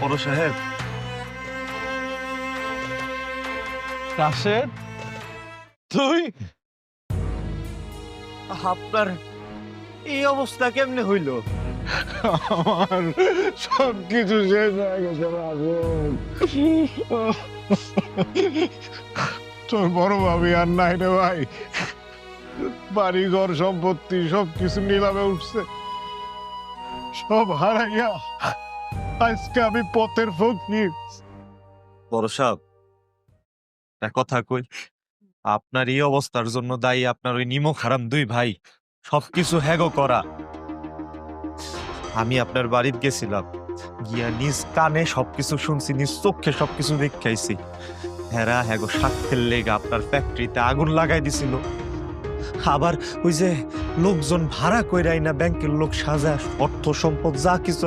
বড় সাহেব, রাশেদ, তুই আপনার এই অবস্থা কেমনে হইল? আমার সবকিছু শেষ হয়ে গেছে রাশেদ। তোর বড় ভাবি আর নাই রে ভাই, বাড়ি ঘর সম্পত্তি সবকিছু নিলামে উঠছে, সব হারাইয়া আজকে আমি পথের ফকির। বড় সাহেব, একটা কথা কই, আপনার এই অবস্থার জন্য দায়ী আপনার ওই নিমক হারাম দুই ভাই। সবকিছু হ্যাগো করা। আমি আপনার বাড়িতে গেছিলাম, গিয়া নিজ কানে সবকিছু শুনছি, নিজ চোখে সবকিছু দেখাইছি। হেরা হ্যাগো স্বার্থের লেগে আপনার ফ্যাক্টরিতে আগুন লাগাই দিছিল। আবার ওই যে লোকজন ভাড়া কইরাই না ব্যাংকের লোক সাজা অর্থ সম্পদ যা কিছু